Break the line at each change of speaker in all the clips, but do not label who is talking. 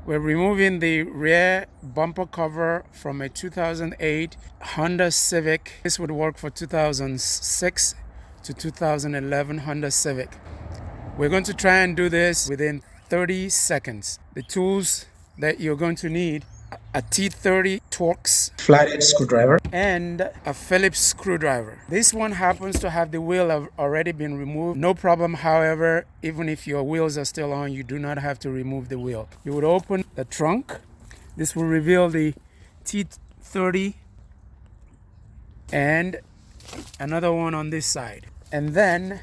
We're removing the rear bumper cover from a 2008 Honda Civic. This would work for 2006 to 2011 Honda Civic. We're going to try and do this within 30 seconds. The tools that you're going to need: a T30 TORX
flathead screwdriver,
and a Phillips screwdriver. This one happens to have the wheel already been removed. No problem, however, even if your wheels are still on, you do not have to remove the wheel. You would open the trunk. This will reveal the T30 and another one on this side. And then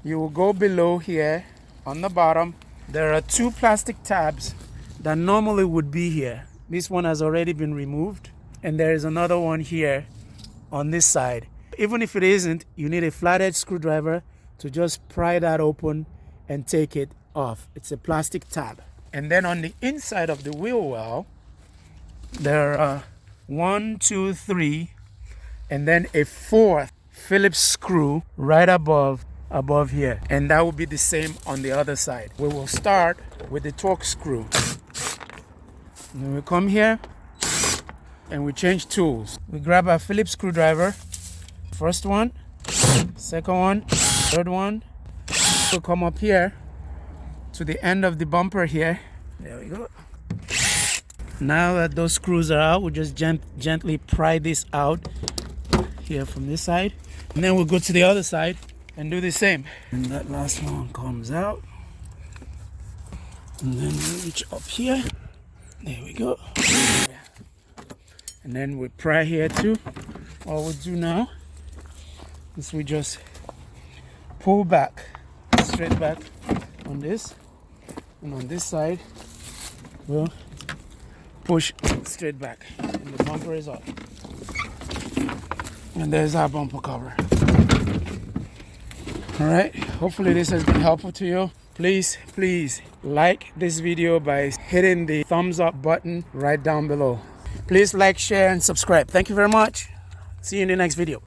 you will go below here on the bottom. There are two plastic tabs that normally would be here. This one has already been removed, and there is another one here on this side. Even if it isn't, you need a flathead screwdriver to just pry that open and take it off. It's a plastic tab. And then on the inside of the wheel well, there are 1, 2, 3, and then a fourth Phillips screw right above here, and that will be the same on the other side. We will start with the TORX screw. And then we come here and we change tools. We grab our Phillips screwdriver, first one, second one, third one. We'll come up here to the end of the bumper here. There we go. Now that those screws are out, we just gently pry this out here from this side, and then we'll go to the other side and do the same. And that last one comes out, and then we reach up here. There we go. And then we pry here too. All we do now is we just pull back, straight back on this, and on this side we'll push straight back, and the bumper is up. And there's our bumper cover. All right, hopefully this has been helpful to you. Please like this video by hitting the thumbs up button right down below. Please like, share, and subscribe. Thank you very much. See you in the next video.